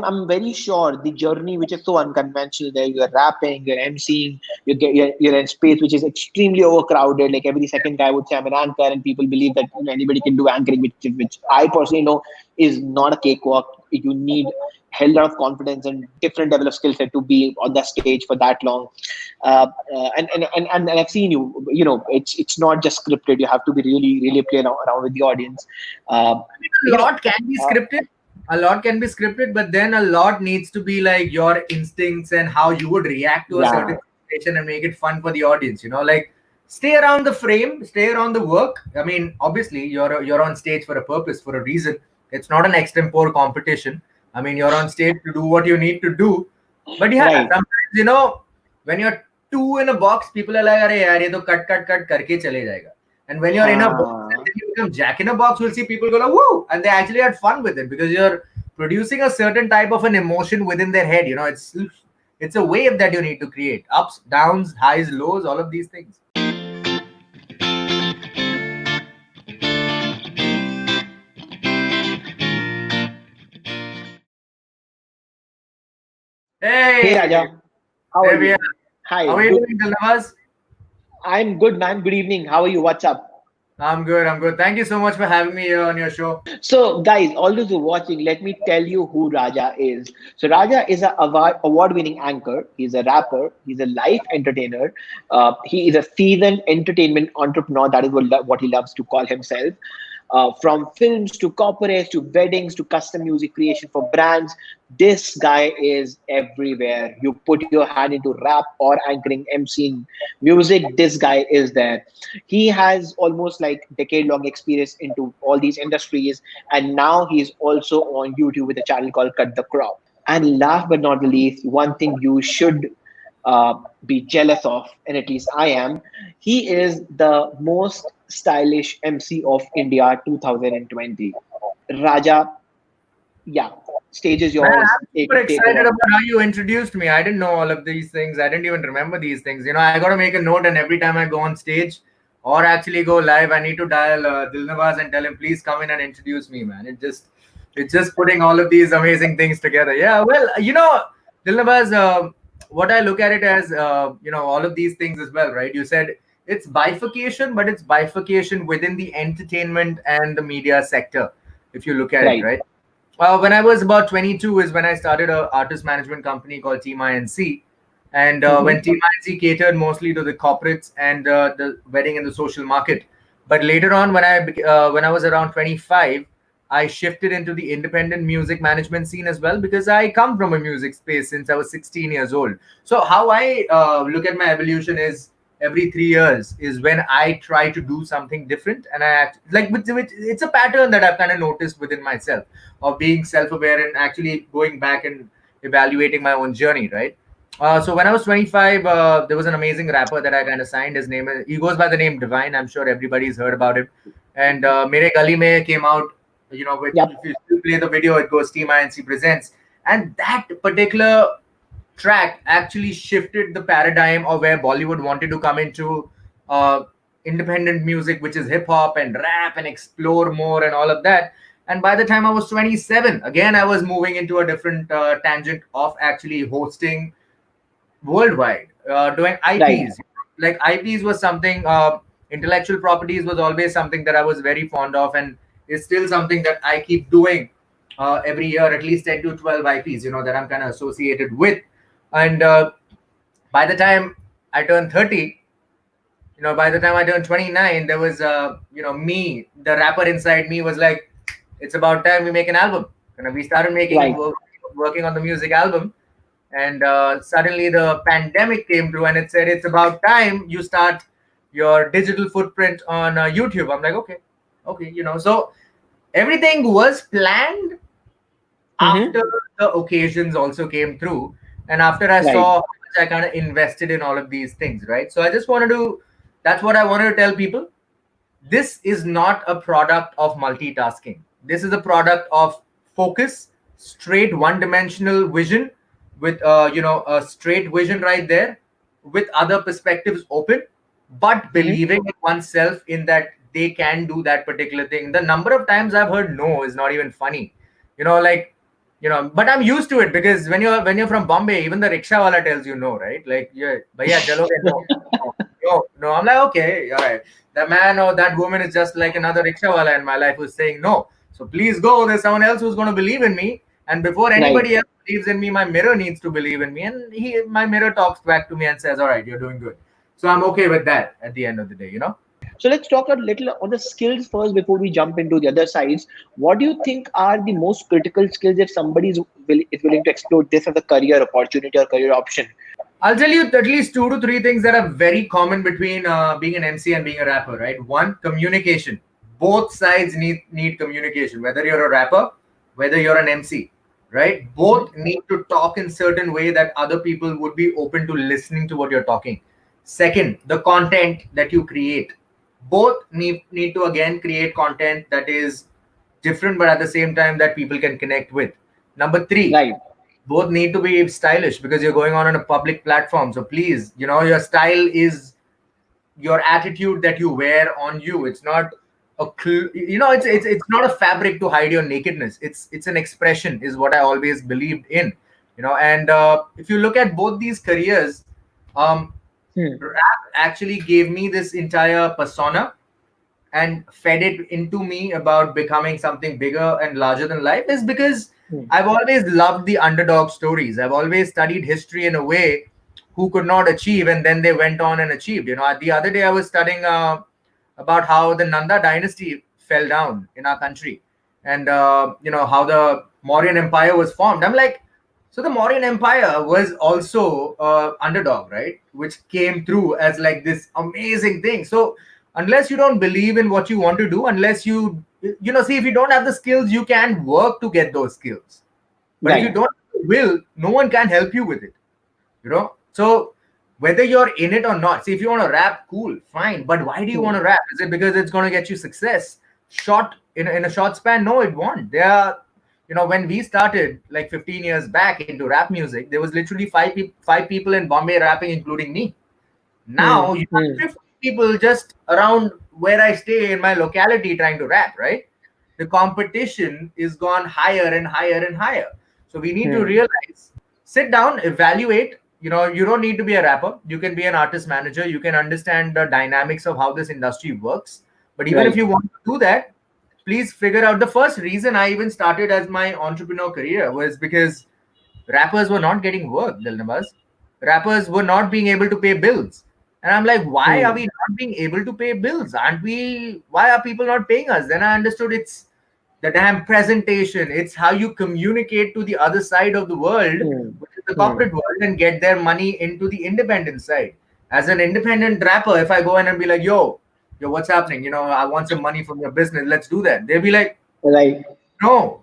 I'm very sure the journey, which is so unconventional, there you're rapping, you're emceeing, you're in space which is extremely overcrowded. Like every second guy would say I'm an anchor, and people believe that anybody can do anchoring, which I personally know is not a cakewalk. You need a hell lot of confidence and different level of skill set to be on that stage for that long. And I've seen you. It's not just scripted. You have to be really playing around with the audience. Uh, A you know. lot can be Uh, scripted. A lot can be scripted, but then a lot needs to be like your instincts and how you would react to a certain yeah. situation and make it fun for the audience. Like stay around the frame, stay around the work. I mean, obviously you're on stage for a purpose, for a reason. It's not an extempore competition. I mean, you're on stage to do what you need to do. But yeah, Right. sometimes when you're two in a box, people are like, "Arey yaar, ye to cut karke chale jayega." And when you're in a box and हाँ. then you become Jack in a box, you'll see people go like, woo! And they actually had fun with it because you're producing a certain type of an emotion within their head. It's a wave that you need to create. Ups, downs, highs, lows, all of these things. Hey Hey, Raja, how are there we are. you? Hi, How are you good. doing, Dilnawaz? I'm good, man. Good evening. How are you? What's up? I'm good. I'm good. Thank you so much for having me here on your show. So, guys, all those who are watching, let me tell you who Raja is. So, Raja is a award-winning anchor. He's a rapper. He's a life entertainer. He is a seasoned entertainment entrepreneur. That is what he loves to call himself. From films to corporates to weddings to custom music creation for brands, this guy is everywhere. You put your hand into rap or anchoring, emceeing music, this guy is there. He has almost like decade-long experience into all these industries, and now he's also on YouTube with a channel called Cut the Crop. And last but not the least, one thing you should be jealous of, and at least I am, he is the most stylish MC of India 2020. Raja, yeah, stage is Man, yours. I'm super Take excited over. about how you introduced me. I didn't know all of these things. I didn't even remember these things. I got to make a note, and every time I go on stage or actually go live, I need to dial Dilnawaz and tell him, please come in and introduce me, man. It's just putting all of these amazing things together. Yeah, well, Dilnawaz, what I look at it as, all of these things as well, right? You said it's bifurcation, but it's bifurcation within the entertainment and the media sector, if you look at it, Right. right? When I was about 22 is when I started a artist management company called Team INC. And when Mm-hmm. Team INC catered mostly to the corporates and the wedding and the social market. But later on, when I was around 25, I shifted into the independent music management scene as well because I come from a music space since I was 16 years old. So how I look at my evolution is every 3 years is when I try to do something different, and I act like which it's a pattern that I've kind of noticed within myself of being self-aware and actually going back and evaluating my own journey, right? So when I was 25, there was an amazing rapper that I kind of signed. He goes by the name Divine. I'm sure everybody's heard about him. And Mere Gali Mein came out, if Yep. you still play the video, it goes Team INC Presents. And that particular track actually shifted the paradigm of where Bollywood wanted to come into uh, independent music, which is hip hop and rap and explore more and all of that. And by the time I was 27, again, I was moving into a different tangent of actually hosting worldwide, doing Right. IPs. Like IPs was something, intellectual properties was always something that I was very fond of, and is still something that I keep doing every year, at least 10 to 12 IPs, that I'm kind of associated with. And by the time I turned 30, by the time I turned 29, there was, me, the rapper inside me was like, it's about time we make an album. And we started Right. working on the music album. And suddenly the pandemic came through and it said, it's about time you start your digital footprint on YouTube. I'm like, okay. So everything was planned Mm-hmm. after the occasions also came through, and after I Right. saw how much I kind of invested in all of these things, right? So I just wanted to that's what I wanted to tell people. This is not a product of multitasking. This is a product of focus, straight one dimensional vision, with a straight vision right there, with other perspectives open, but Mm-hmm. believing in oneself in that they can do that particular thing. The number of times I've heard no is not even funny. Like But I'm used to it, because when you're from Bombay, even the rickshaw wala tells you no, right? Like, yeah, bhaiya chaloge, no, no. I'm like, okay, all right. That man or that woman is just like another rickshaw wala in my life who's saying no. So please go. There's someone else who's going to believe in me. And before Right. anybody else believes in me, my mirror needs to believe in me. And my mirror talks back to me and says, all right, you're doing good. So I'm okay with that at the end of the day. So let's talk a little on the skills first before we jump into the other sides. What do you think are the most critical skills if somebody is willing to explore this as a career opportunity or career option? I'll tell you at least 2 to 3 things that are very common between being an MC and being a rapper, right? One, communication. Both sides need communication, whether you're a rapper, whether you're an MC, right? Both need to talk in certain way that other people would be open to listening to what you're talking. Second, the content that you create. Both need to again create content that is different, but at the same time that people can connect with. Number three, Right. both need to be stylish, because you're going on a public platform. So please, your style is your attitude that you wear on you. It's not it's not a fabric to hide your nakedness. It's an expression, is what I always believed in. And if you look at both these careers, um Hmm. rap actually gave me this entire persona and fed it into me about becoming something bigger and larger than life, is because Hmm. I've always loved the underdog stories. I've always studied history in a way who could not achieve, and then they went on and achieved. The other day I was studying about how the Nanda dynasty fell down in our country, and how the Mauryan Empire was formed. I'm like, so the Mauryan Empire was also underdog, right? Which came through as like this amazing thing. So unless you don't believe in what you want to do, unless see, if you don't have the skills, you can work to get those skills. But if you Right. don't have the will, no one can help you with it. So whether you're in it or not, see, if you want to rap, cool, fine. But why do you want Hmm. to rap? Is it because it's going to get you success short in a short span? No, it won't. There are, when we started like 15 years back into rap music, there was literally five people in Bombay rapping, including me. Hmm. Now you Hmm. have 50 people just around where I stay in my locality trying to rap, right? The competition is gone higher and higher and higher. So we need to Hmm. realize, sit down, evaluate. You don't need to be a rapper. You can be an artist manager. You can understand the dynamics of how this industry works. But even if Right. you want to do that, please figure out, the first reason I even started as my entrepreneur career was because rappers were not getting work, Dilnabaz. Rappers were not being able to pay bills. And I'm like, why are Hmm. we not being able to pay bills? Why are people not paying us? Then I understood it's the damn presentation. It's how you communicate to the other side of the world, Hmm. which is the Hmm. corporate world, and get their money into the independent side. As an independent rapper, if I go in and be like, yo, what's happening? I want some money from your business. Let's do that. They'll be like, Right. no,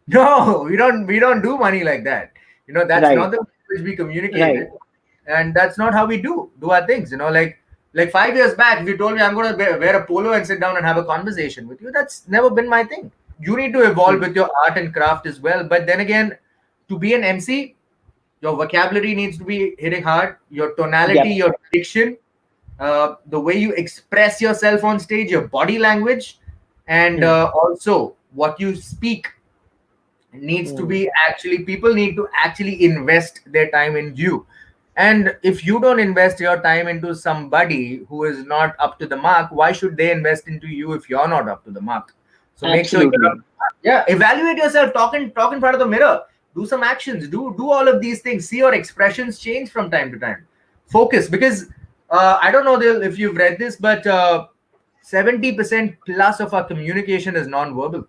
no, we don't do money like that. That's not Right. the language we communicated, Right. and that's not how we do our things. Like 5 years back, if you told me I'm gonna wear a polo and sit down and have a conversation with you, that's never been my thing. You need to evolve Hmm. with your art and craft as well. But then again, to be an MC, your vocabulary needs to be hitting hard, your tonality, Yep. your diction, the way you express yourself on stage, your body language, and Hmm. also what you speak needs to Hmm. be, actually, people need to actually invest their time in you. And if you don't invest your time into somebody who is not up to the mark, why should they invest into you if you're not up to the mark? So make sure you're up. Absolutely. Yeah, evaluate yourself, talk in front of the mirror, do some actions, do all of these things, see your expressions change from time to time, focus, because I don't know if you've read this, but 70% plus of our communication is non-verbal.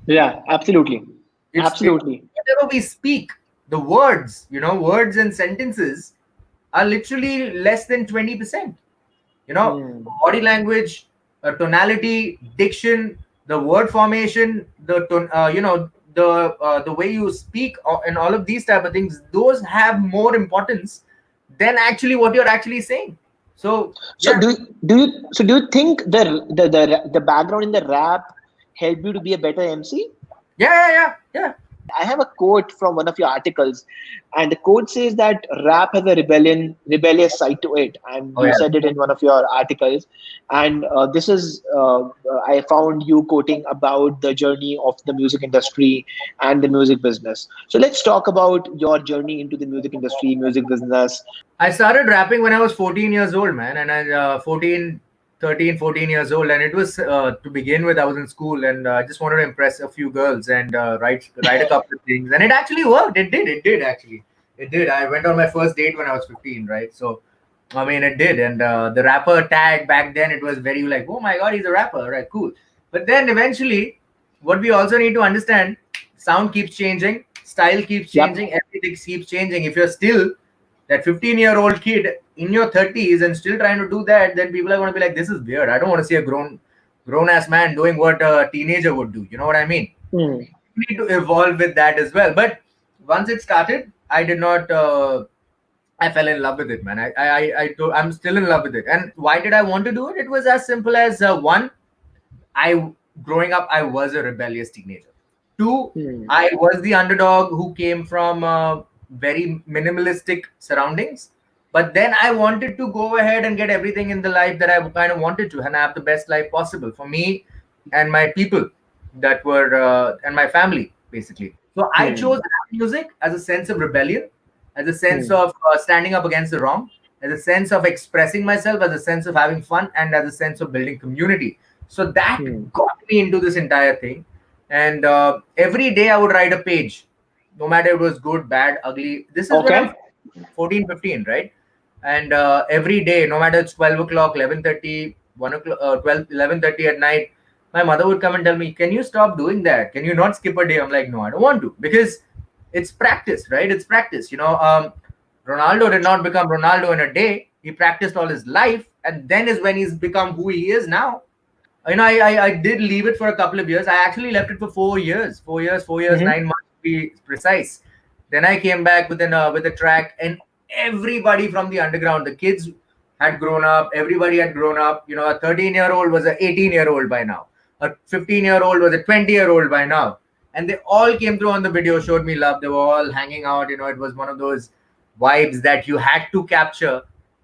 Yeah. Absolutely. It's Absolutely. whatever we speak, the words, words and sentences are literally less than 20%. Hmm. Body language, tonality, diction, the word formation, the way you speak, and all of these type of things, those have more importance than actually what you're actually saying. So So yeah. do you think the background in the rap helped you to be a better MC? Yeah, yeah, yeah, yeah. I have a quote from one of your articles, and the quote says that rap has a rebellious side to it, and Oh you yeah. said it in one of your articles. And this is I found you quoting about the journey of the music industry and the music business. So let's talk about your journey into the music industry, music business. I started rapping when I was 14 years old, man. And I 14 years old. And it was to begin with, I was in school and I just wanted to impress a few girls and write a couple of things. And it actually worked. It did actually. It did. I went on my first date when I was 15, right? So, I mean, it did. And the rapper tag back then, it was very like, oh my God, he's a rapper. Right, cool. But then eventually, what we also need to understand, sound keeps changing, style keeps Yep. changing, everything keeps changing. If you're still that 15-year-old kid in your 30s and still trying to do that, then people are going to be like, this is weird. I don't want to see a grown ass man doing what a teenager would do. You know what I mean? Hmm. You need to evolve with that as well. But once it started, I did not. I fell in love with it, man. I'm still in love with it. And why did I want to do it? It was as simple as one. I growing up, I was a rebellious teenager. Two, Hmm. I was the underdog who came from very minimalistic surroundings. But then I wanted to go ahead and get everything in the life that I kind of wanted to and have the best life possible for me and my people that were and my family basically. So I chose Hmm. rap music as a sense of rebellion, as a sense Hmm. of standing up against the wrong, as a sense of expressing myself, as a sense of having fun, and as a sense of building community. So that Hmm. got me into this entire thing. And every day I would write a page, no matter it was good, bad, ugly. This is when I'm Okay. 14, 15, right? And every day, no matter it's 12 o'clock, 11:30, 1 o'clock, 12, 11:30 at night, my mother would come and tell me, can you stop doing that? Can you not skip a day? I'm like, no, I don't want to, because it's practice, right? It's practice. Ronaldo did not become Ronaldo in a day. He practiced all his life, and then is when he's become who he is now. I did leave it for a couple of years. I actually left it for 4 years, 4 years, Hmm. 9 months to be precise. Then I came back with a track, and everybody from the underground, the kids had grown up. Everybody had grown up. A 13-year-old was an 18-year-old by now. A 15-year-old was a 20-year-old by now, and they all came through on the video, showed me love. They were all hanging out. It was one of those vibes that you had to capture.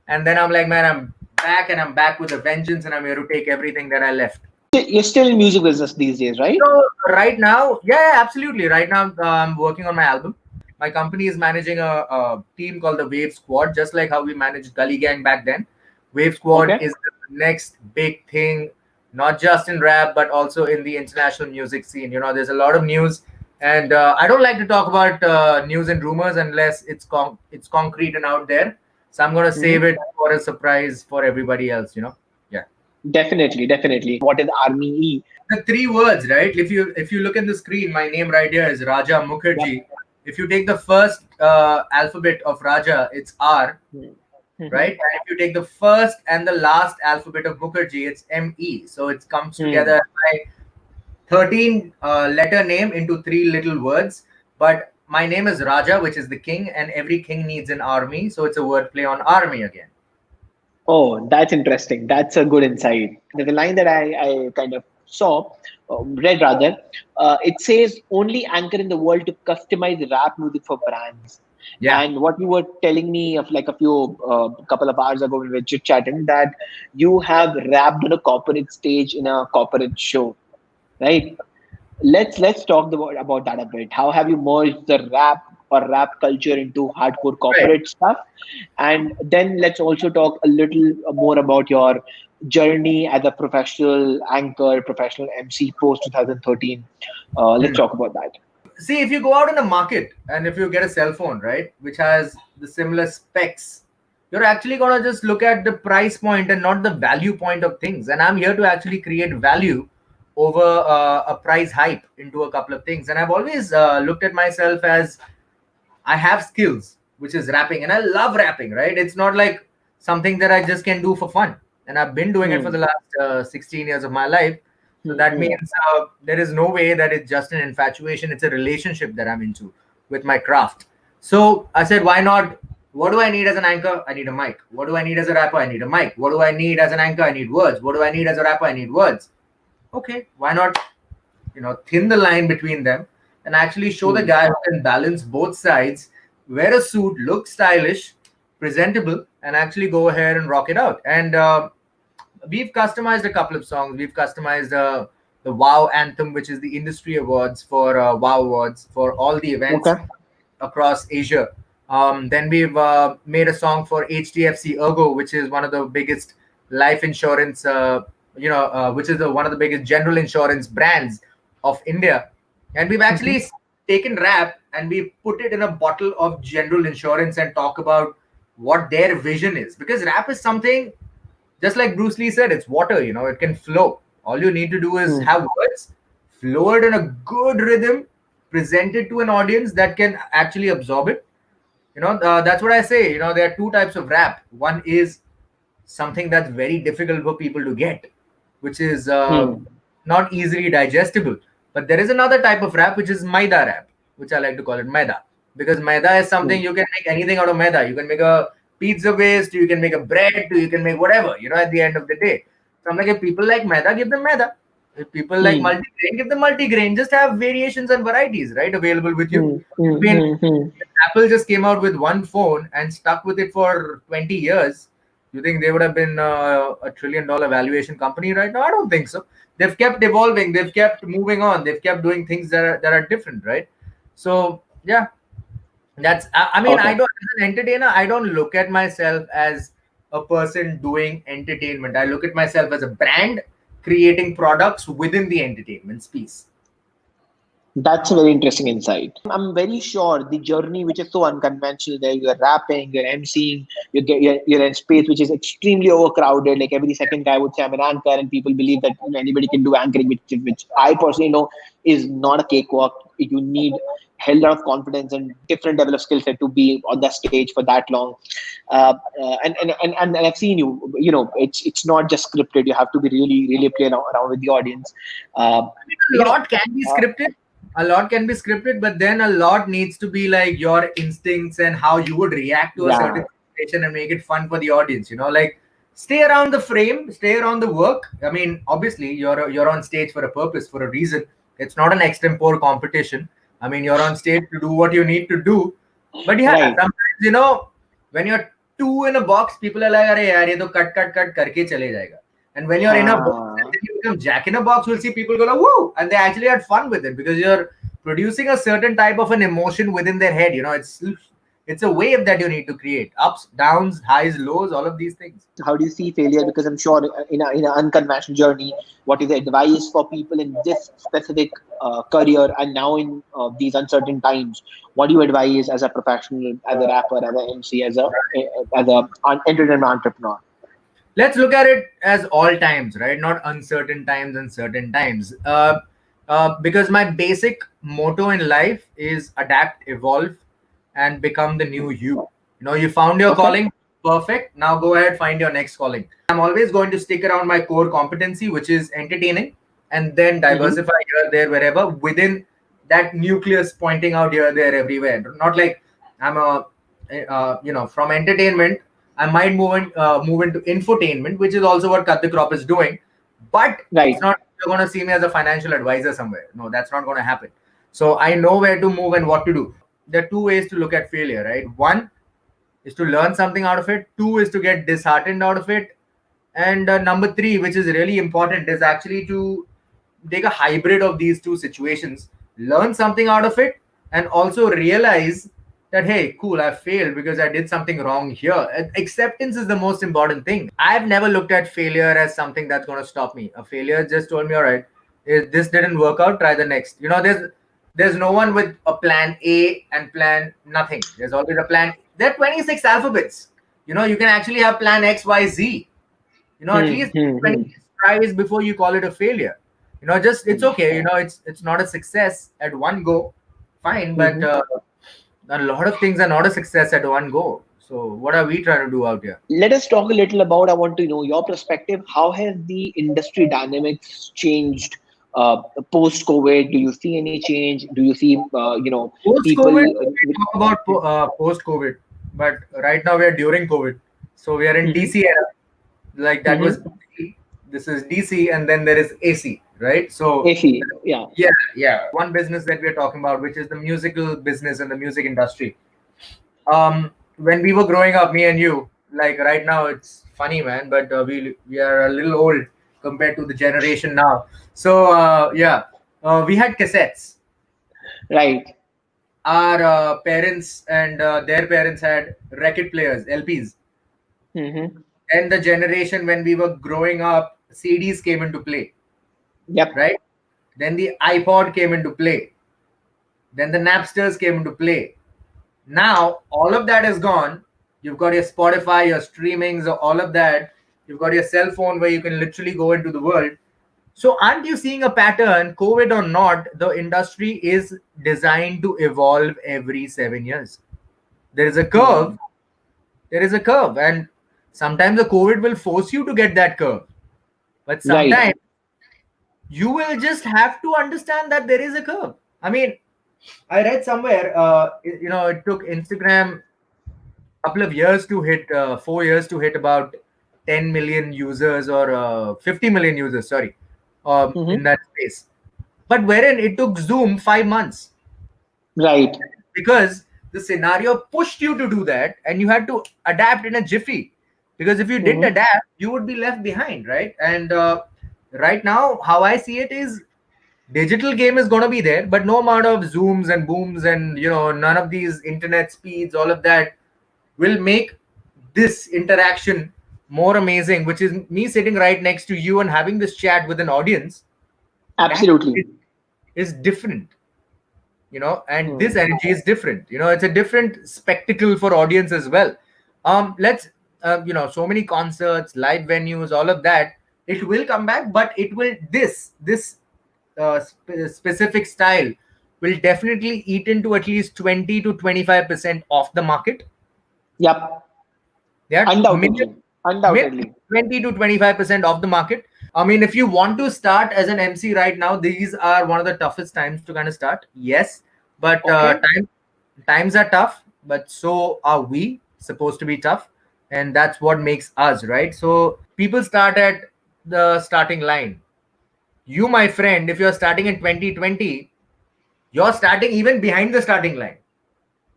And then I'm like, man, I'm back and I'm back with a vengeance and I'm here to take everything that I left. You're still in music business these days, right? So right now, yeah, absolutely. Right now, I'm working on my album. My company is managing a team called the Wave Squad, just like how we managed Gully Gang back then. Wave Squad Okay. is the next big thing, not just in rap, but also in the international music scene. There's a lot of news, and I don't like to talk about news and rumors unless it's concrete and out there. So I'm gonna Hmm. save it for a surprise for everybody else. Yeah. Definitely, definitely. What is Army E? The three words, right? If you look at the screen, my name right here is Raja Yep. Mukherjee. If you take the first alphabet of Raja, it's R, Mm-hmm. right? And if you take the first and the last alphabet of Mukherjee, it's ME. So it comes together Hmm. as my 13 letter name into three little words. But my name is Raja, which is the king, and every king needs an army. So it's a wordplay on army again. Oh, that's interesting. That's a good insight. There's a line that I kind of saw, read rather. It says, only anchor in the world to customize rap music for brands. Yeah. And what you were telling me of like a few couple of hours ago when we were chit chatting, that you have rapped on a corporate stage in a corporate show, right? Let's talk about that a bit. How have you merged the rap or rap culture into hardcore Right. corporate stuff? And then let's also talk a little more about your journey as a professional anchor, professional MC post 2013. Let's Hmm. talk about that. See, if you go out in the market and if you get a cell phone, right, which has the similar specs, you're actually going to just look at the price point and not the value point of things. And I'm here to actually create value over a price hype into a couple of things. And I've always looked at myself as I have skills, which is rapping, and I love rapping, right? It's not like something that I just can do for fun. And I've been doing it for Hmm. the last 16 years of my life. So Hmm. that Hmm. means there is no way that it's just an infatuation. It's a relationship that I'm into with my craft. So I said, why not? What do I need as an anchor? I need a mic. What do I need as a rapper? I need a mic. What do I need as an anchor? I need words. What do I need as a rapper? I need words. Okay, why not thin the line between them and actually show the Hmm. guy who can balance both sides, wear a suit, look stylish, presentable, and actually go ahead and rock it out. And we've customized a couple of songs. We've customized the Wow anthem, which is the industry awards for Wow Awards for all the events Okay. across Asia. Then we've made a song for HDFC Ergo, which is one of the biggest life insurance, which is one of the biggest general insurance brands of India. And we've Mhm. actually taken rap and we put it in a bottle of general insurance and talk about what their vision is. Because rap is something, just like Bruce Lee said, it's water, it can flow. All you need to do is Hmm. have words, flow it in a good rhythm, present it to an audience that can actually absorb it. That's what I say. There are two types of rap. One is something that's very difficult for people to get, which is Hmm. not easily digestible. But there is another type of rap, which is Maida rap, which I like to call it Maida. Because Maida is something Hmm. you can make anything out of Maida. You can make a pizza waste, you can make a bread, you can make whatever, at the end of the day. So I'm like, if people like Maida, give them Maida. If people like Hmm. multigrain, give them multigrain. Just have variations and varieties, right, available with you. Hmm. Hmm. I mean, Hmm. Hmm. Apple just came out with one phone and stuck with it for 20 years. You think they would have been $1 trillion valuation company right now? I don't think so. They've kept evolving, they've kept moving on, they've kept doing things that are different, right? So yeah, I mean, I Okay. don't, as an entertainer, I don't look at myself as a person doing entertainment. I look at myself as a brand creating products within the entertainment space. That's a very interesting insight. I'm very sure the journey, which is so unconventional, there you're rapping, you're emceeing, you're in space which is extremely overcrowded. Like every second guy would say I'm an anchor, and people believe that anybody can do anchoring, which I personally know is not a cakewalk. You need hell lot of confidence and different level of skill set to be on the stage for that long. And I've seen you. It's not just scripted. You have to be really really play around with the audience. Uh, A you know. lot can be Uh, scripted. A lot can be scripted, but then a lot needs to be like your instincts and how you would react to a yeah. certain situation and make it fun for the audience. Like stay around the frame, stay around the work. I mean, obviously you're on stage for a purpose, for a reason. It's not an extempore competition. I mean, you're on stage to do what you need to do. But yeah, Right. sometimes when you're two in a box, people are like, "Arey yaar, ye to cut karke chale jayega." And when you're in a box and Uh, then you become Jack in a box, we'll see people go like, woo! And they actually had fun with it because you're producing a certain type of an emotion within their head. It's a wave that you need to create. Ups, downs, highs, lows, all of these things. how do you see failure? Because I'm sure in an unconventional journey, what is the advice for people in this specific career and now in these uncertain times? What do you advise as a professional, as a rapper, as an MC, as a entertainment entrepreneur? Let's look at it as all times, right? Not uncertain times and certain times. Because my basic motto in life is adapt, evolve, and become the new you. You found your Okay. calling, perfect. Now go ahead, find your next calling. I'm always going to stick around my core competency, which is entertaining, and then Mm-hmm. diversify here, there, wherever within that nucleus pointing out here, there, everywhere. Not like I'm from entertainment I might move into infotainment, which is also what Cut the Crop is doing. But it's Right. not you're going to see me as a financial advisor somewhere. No, that's not going to happen. So I know where to move and what to do. There are two ways to look at failure, right? One is to learn something out of it. Two is to get disheartened out of it. And number three, which is really important, is actually to take a hybrid of these two situations, learn something out of it, and also realize that, hey, cool, I failed because I did something wrong here. Acceptance is the most important thing. I've never looked at failure as something that's going to stop me. A failure just told me, all right, if this didn't work out, try the next. There's no one with a plan A and plan nothing. There's always a plan. There are 26 alphabets. You can actually have plan X, Y, Z. At Hmm. least Hmm. 20 Hmm. tries before you call it a failure. Just it's Hmm. okay. It's not a success at one go, fine, but Hmm. a lot of things are not a success at one go. So what are we trying to do out here? Let us talk a little about. I want to know your perspective. How has the industry dynamics changed post COVID? Do you see any change? Do you see Post people? COVID, we talk about post COVID, but right now we are during COVID, so we are in Mhm. TC era. Like that was Mhm. busy. this is DC, and then there is AC, right? So AC, yeah. yeah, one business that we're talking about, which is the musical business and the music industry. When we were growing up, me and you, like right now, it's funny, man, but we are a little old compared to the generation now. So we had cassettes. Right. Our parents and their parents had record players, LPs. Mm-hmm. And the generation when we were growing up, CDs came into play, Yep. right? Then the iPod came into play. Then the Napsters came into play. Now all of that is gone. You've got your Spotify, your streamings, or all of that. You've got your cell phone where you can literally go into the world. So aren't you seeing a pattern, COVID or not, the industry is designed to evolve every 7 years. There is a curve. There is a curve. And sometimes the COVID will force you to get that curve. But Right. sometimes you will just have to understand that there is a curve. I mean, I read somewhere, it took Instagram a couple of years to hit, 4 years to hit about 10 million users or 50 million users, sorry, in Mm-hmm. that space. But wherein it took Zoom 5 months Right. because the scenario pushed you to do that and you had to adapt in a jiffy. Because if you didn't Mm-hmm. adapt, you would be left behind, right? And right now, how I see it is digital game is going to be there, but no amount of zooms and booms and none of these internet speeds, all of that will make this interaction more amazing, which is me sitting right next to you and having this chat with an audience. That Absolutely. is different, and Hmm. this energy is different. It's a different spectacle for audience as well. Let's so many concerts, live venues, all of that, it will come back, but it will this specific style will definitely eat into at least 20 to 25% of the market. Yep. Yeah, Undoubtedly. maybe Undoubtedly. 20 to 25% of the market. I mean, if you want to start as an MC right now, these are one of the toughest times to kind of start. Yes, but Okay. times are tough, but so are we supposed to be tough, and that's what makes us, right? So people start at the starting line. You, my friend, if you're starting in 2020, you're starting even behind the starting line.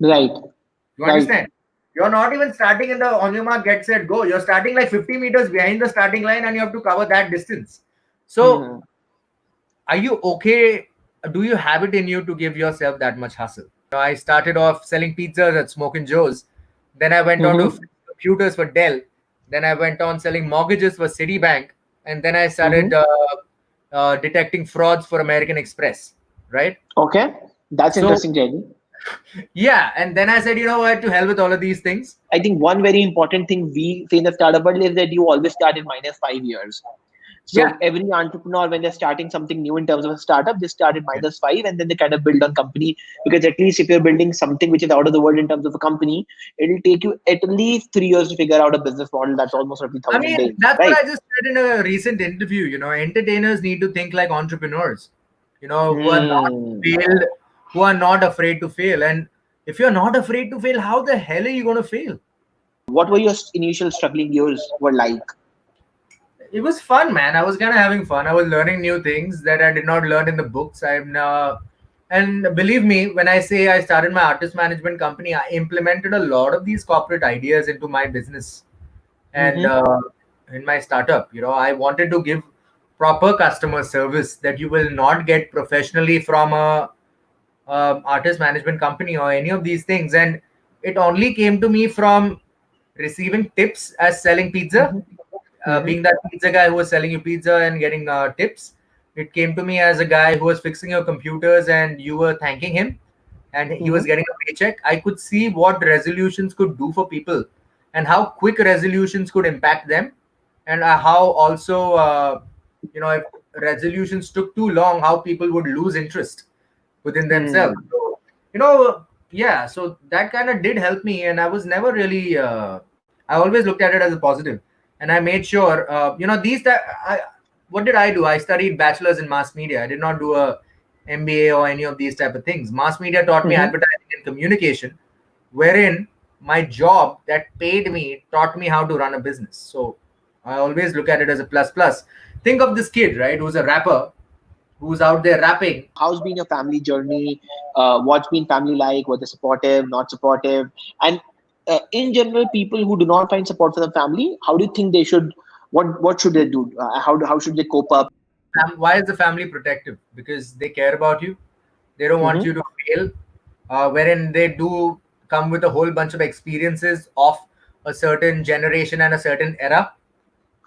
Right. You Right. understand? You're not even starting in the on your mark, get set, go. You're starting like 50 meters behind the starting line and you have to cover that distance. So, Hmm. are you okay? Do you have it in you to give yourself that much hustle? I started off selling pizzas at Smoke and Joe's. Then I went on to Hmm. fix computers for Dell. Then I went on selling mortgages for Citibank. And then I started Hmm. detecting frauds for American Express, right? Okay. That's So, interesting, Jenny. yeah. And then I said, you know what, to hell with all of these things. I think one very important thing we say in the startup world is that you always start in -5 years. Yeah. So every entrepreneur, when they're starting something new in terms of a startup, they start at -5 and then they kind of build on company. Because at least if you're building something which is out of the world in terms of a company, it'll take you at least 3 years to figure out a business model that's almost roughly I 1,000 mean, days, that's what right? I just said in a recent interview. Entertainers need to think like entrepreneurs, who are not Hmm. failed, who are not afraid to fail. And if you're not afraid to fail, how the hell are you going to fail? What were your initial struggling years were like? It was fun, man. I was kind of having fun. I was learning new things that I did not learn in the books. And believe me, when I say I started my artist management company, I implemented a lot of these corporate ideas into my business and Hmm. in my startup. I wanted to give proper customer service that you will not get professionally from a artist management company or any of these things. And it only came to me from receiving tips as selling pizza, Hmm. Hmm. being that pizza guy who was selling you pizza and getting tips. It came to me as a guy who was fixing your computers and you were thanking him and he was Hmm. getting a paycheck. I could see what resolutions could do for people and how quick resolutions could impact them, and how also, if resolutions took too long, how people would lose interest within themselves. Hmm. So, yeah, so that kind of did help me, and I was never really, I always looked at it as a positive, and I made sure, what did I do? I studied bachelor's in mass media. I did not do a MBA or any of these type of things. Mass media taught me Hmm. advertising and communication, wherein my job that paid me taught me how to run a business. So I always look at it as a plus plus. Think of this kid, right, who's a rapper, who's out there rapping. How's been your family journey? What's been family like? Were they supportive, not supportive? And in general, people who do not find support from the family, how do you think they should? What should they do? How should they cope up? Why is the family protective? Because they care about you. They don't want Mm-hmm. you to fail. Wherein they do come with a whole bunch of experiences of a certain generation and a certain era,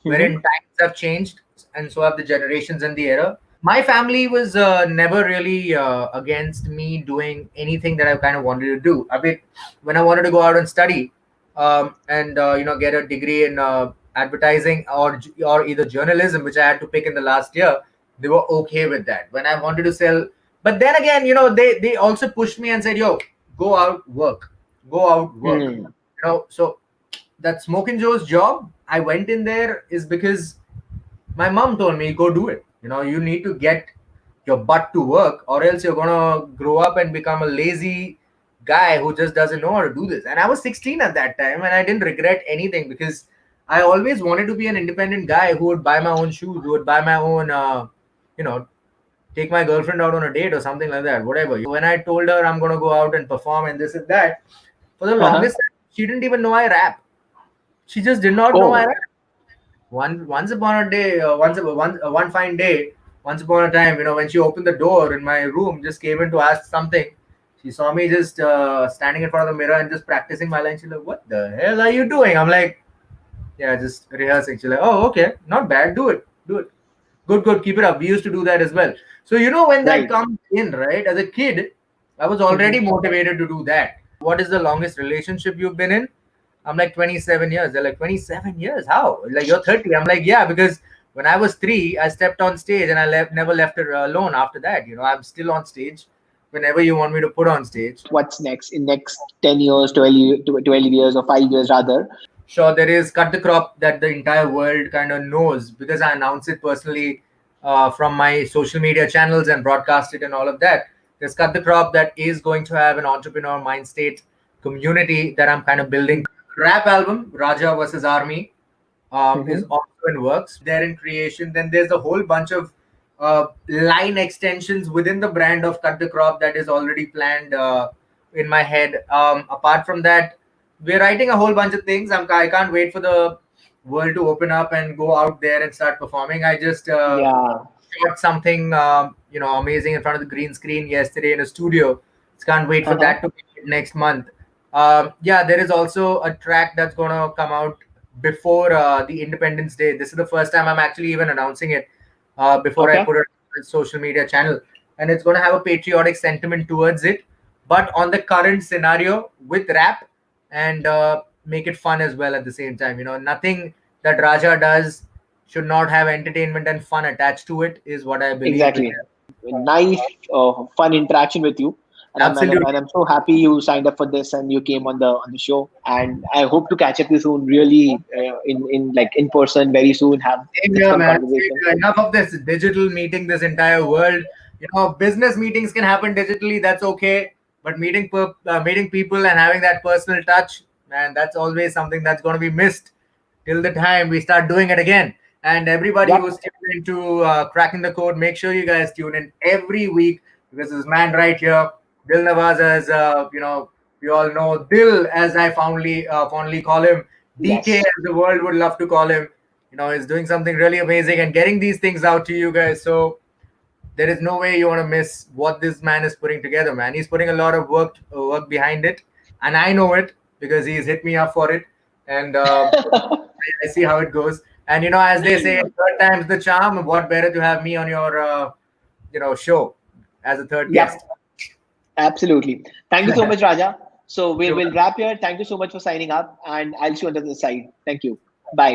wherein Mm-hmm. times have changed, and so have the generations and the era. My family was never really against me doing anything that I kind of wanted to do. I mean, when I wanted to go out and study, and get a degree in advertising or either journalism, which I had to pick in the last year, they were okay with that. When I wanted to sell, but then again, they also pushed me and said, "Yo, go out, work, go out, work." Mm. So that Smoking Joe's job, I went in there is because my mom told me, go do it. You need to get your butt to work, or else you're gonna grow up and become a lazy guy who just doesn't know how to do this. And I was 16 at that time, and I didn't regret anything because I always wanted to be an independent guy who would buy my own shoes, who would buy my own, you know, take my girlfriend out on a date or something like that, whatever. When I told her I'm gonna go out and perform and this and that, for the Uh-huh. longest time, she didn't even know I rap. She just did not know I Oh. rap. Once upon a day, one fine day, once upon a time, when she opened the door in my room, just came in to ask something. She saw me just standing in front of the mirror and just practicing my line. She's like, "What the hell are you doing?" I'm like, "Yeah, just rehearsing." She's like, "Oh, okay, not bad. Do it, do it. Good, good. Keep it up. We used to do that as well." So when that Right. comes in, right? As a kid, I was Mm-hmm. already motivated to do that. What is the longest relationship you've been in? I'm like 27 years. They're like 27 years. How? Like you're 30. I'm like, yeah, because when I was 3, I stepped on stage and I never left it alone after that. I'm still on stage whenever you want me to put on stage. What's next in next 10 years, 12 years, or 5 years rather? Sure, there is Cut the Crop that the entire world kind of knows because I announce it personally from my social media channels and broadcast it and all of that. There's Cut the Crop that is going to have an entrepreneur mind state community that I'm kind of building. Rap album, Raja versus Army, is Mm-hmm. also in works. They're in creation. Then there's a whole bunch of line extensions within the brand of Cut the Crop that is already planned in my head. Apart from that, we're writing a whole bunch of things. I can't wait for the world to open up and go out there and start performing. I just Yeah. shot something amazing in front of the green screen yesterday in a studio. Just can't wait for Uh-huh. that to be next month. Yeah, there is also a track that's gonna come out before the Independence Day. This is the first time I'm actually even announcing it before I Okay. put it on the social media channel, and it's gonna have a patriotic sentiment towards it, but on the current scenario with rap and make it fun as well at the same time. Nothing that Raja does should not have entertainment and fun attached to it is what I believe. Exactly. Nice, fun interaction with you, and Absolutely. I'm so happy you signed up for this and you came on the show. And I hope to catch up with you soon, really, in like in person very soon. Have Same this here, fun man. Same conversation. here. Enough of this digital meeting, this entire world. Business meetings can happen digitally. That's okay. But meeting people and having that personal touch, man, that's always something that's going to be missed till the time we start doing it again. And everybody Yep. who's tuned into cracking the code, make sure you guys tune in every week because this man right here, Dil Nawaz, as we all know, Dil, as I fondly call him, DK, Yes. as the world would love to call him, is doing something really amazing and getting these things out to you guys. So there is no way you want to miss what this man is putting together, man. He's putting a lot of work behind it, and I know it because he's hit me up for it, and I see how it goes. And as they say, third time's the charm. What better to have me on your show as a third Yep. guest? Absolutely. Thank you so much, Raja. So we'll wrap here. Thank you so much for signing up, and I'll see you on the other side. Thank you. Bye.